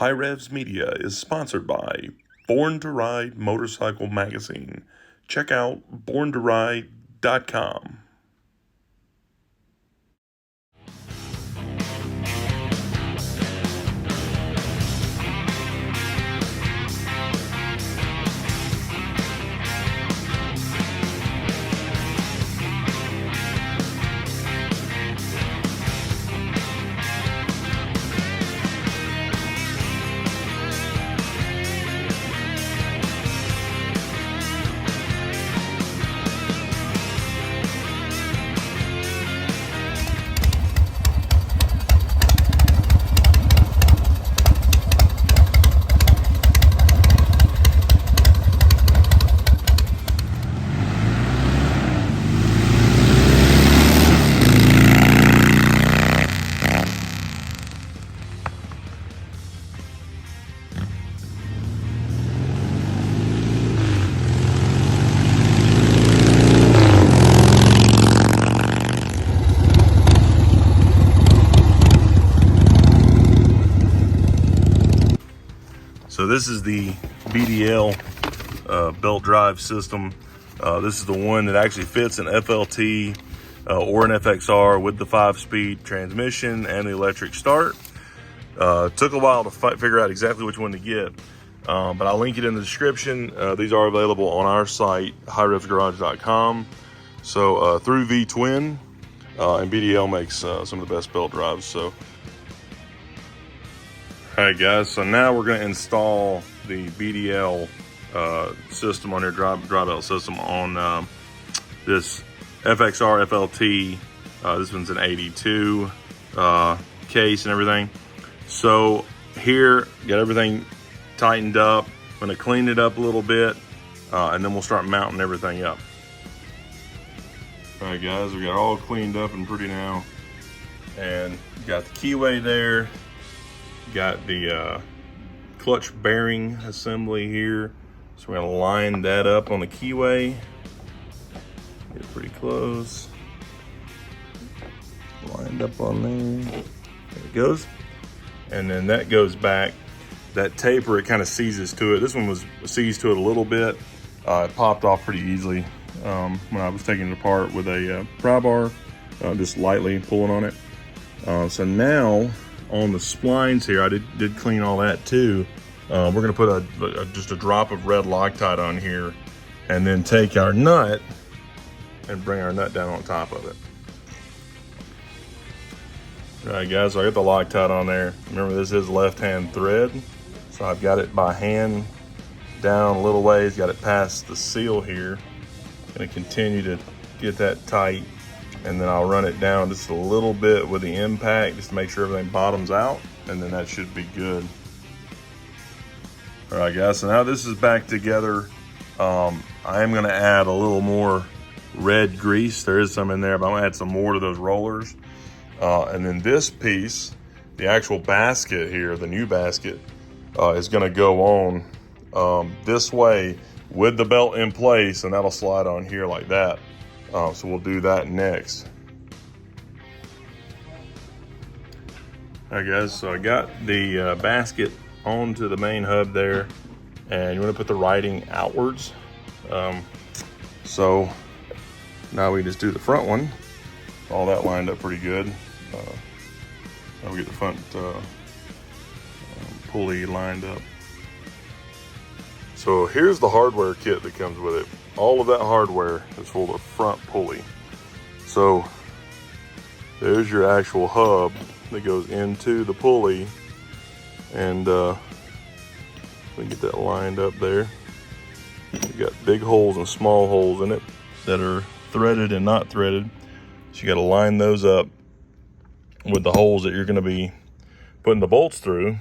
HiRevz Media is sponsored by Born to Ride Motorcycle Magazine. Check out borntoride.com. So this is the BDL belt drive system. This is the one that actually fits an FLT or an FXR with the 5-speed transmission and the electric start. Took a while to figure out exactly which one to get, but I'll link it in the description. These are available on our site, HiRevzGarage.com. So through V-Twin, and BDL makes some of the best belt drives. So. All right, guys, so now we're going to install the BDL system on your dry belt system on this FXR FLT. This one's an 82 case and everything. So here, got everything tightened up. I'm going to clean it up a little bit, and then we'll start mounting everything up. All right, guys, we got it all cleaned up and pretty now. And got the keyway there. Got the clutch bearing assembly here. So we're gonna line that up on the keyway. Get pretty close. Lined up on there. There it goes. And then that goes back. That taper, it kind of seizes to it. This one was seized to it a little bit. It popped off pretty easily when I was taking it apart with a pry bar, just lightly pulling on it. So now, on the splines here, I did clean all that too. We're gonna put just a drop of red Loctite on here, and then take our nut and bring our nut down on top of it. All right, guys, so I got the Loctite on there. Remember, this is left-hand thread, so I've got it by hand down a little ways, got it past the seal here. Gonna continue to get that tight, and then I'll run it down just a little bit with the impact just to make sure everything bottoms out, and then that should be good. All right, guys, so now this is back together. I am gonna add a little more red grease. There is some in there, but I'm gonna add some more to those rollers. And then this piece, the actual basket here, the new basket, is gonna go on this way with the belt in place, and that'll slide on here like that. So we'll do that next. All right, guys, so I got the basket onto the main hub there, and you want to put the writing outwards. So now we just do the front one. All that lined up pretty good. Now we get the front pulley lined up. So here's the hardware kit that comes with it. All of that hardware is for the front pulley. So there's your actual hub that goes into the pulley, and we get that lined up there. You got big holes and small holes in it that are threaded and not threaded. So you got to line those up with the holes that you're going to be putting the bolts through,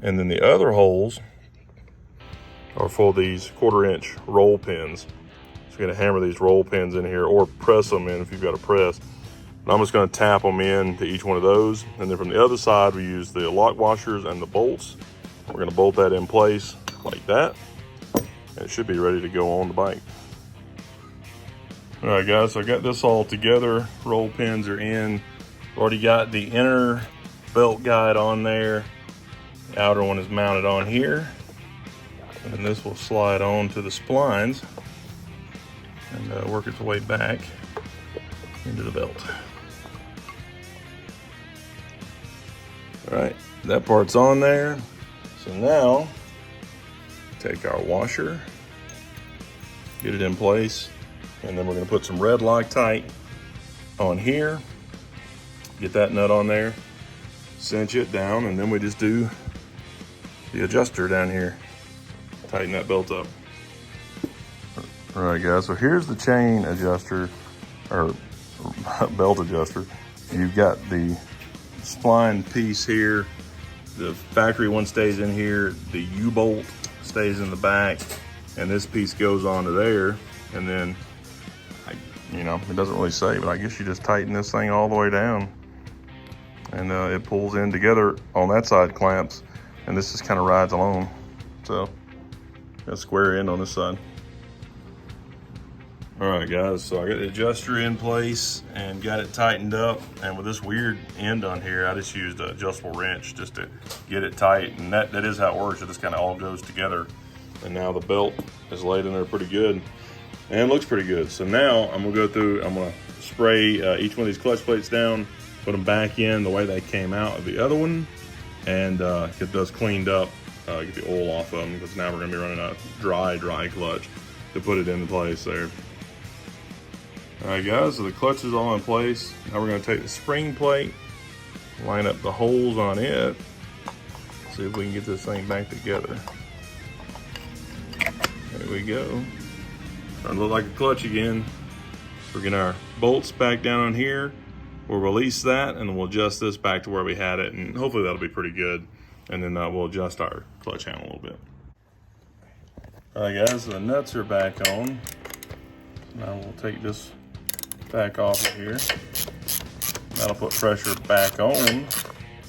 and then the other holes are for these 1/4-inch roll pins. So you're gonna hammer these roll pins in here, or press them in if you've got a press. And I'm just gonna tap them in to each one of those. And then from the other side, we use the lock washers and the bolts. We're gonna bolt that in place like that. And it should be ready to go on the bike. All right, guys, so I got this all together. Roll pins are in. Already got the inner belt guide on there. outer one is mounted on here, and this will slide on to the splines and work its way back into the belt. All right, that part's on there. So now, take our washer, get it in place, and then we're gonna put some red Loctite on here, get that nut on there, cinch it down, and then we just do the adjuster down here, tighten that belt up. All right, guys, so here's the chain adjuster, or belt adjuster. You've got the spline piece here. The factory one stays in here. The U-bolt stays in the back, and this piece goes onto there. And then, you know, it doesn't really say, but I guess you just tighten this thing all the way down, and it pulls in together on that side clamps, and this just kind of rides along. So, got a square end on this side. All right, guys, so I got the adjuster in place and got it tightened up, and with this weird end on here, I just used an adjustable wrench just to get it tight, and that is how it works. It just kind of all goes together, and now the belt is laid in there pretty good and looks pretty good. So now I'm gonna go through, I'm gonna spray each one of these clutch plates down, put them back in the way they came out of the other one, and get those cleaned up, get the oil off of them, because now we're gonna be running a dry clutch to put it into place there. All right, guys, so the clutch is all in place. Now we're gonna take the spring plate, line up the holes on it, see if we can get this thing back together. There we go. Starting to look like a clutch again. We're getting our bolts back down on here. We'll release that, and then we'll adjust this back to where we had it, and hopefully that'll be pretty good. And then we'll adjust our clutch handle a little bit. All right, guys, so the nuts are back on. Now we'll take this back off of here. That'll put pressure back on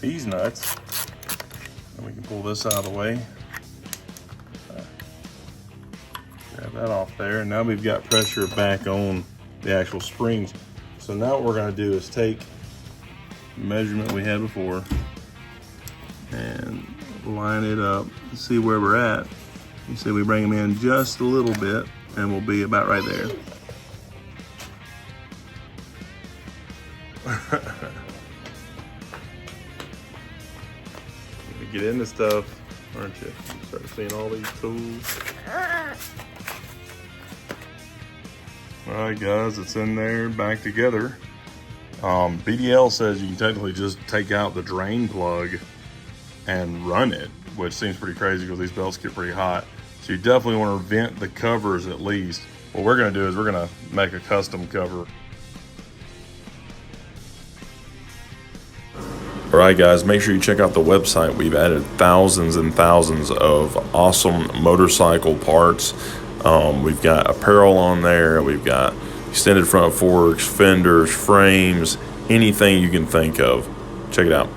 these nuts. And we can pull this out of the way. Grab that off there. And now we've got pressure back on the actual springs. So now what we're gonna do is take the measurement we had before and line it up, see where we're at. You see we bring them in just a little bit, and we'll be about right there. You get into stuff, aren't you? You start seeing all these tools. All right, guys, it's in there, back together. BDL says you can technically just take out the drain plug and run it, which seems pretty crazy because these belts get pretty hot. So you definitely want to vent the covers at least. What we're gonna do is we're gonna make a custom cover. All right, guys, make sure you check out the website. We've added thousands and thousands of awesome motorcycle parts. We've got apparel on there. We've got extended front forks, fenders, frames, anything you can think of. Check it out.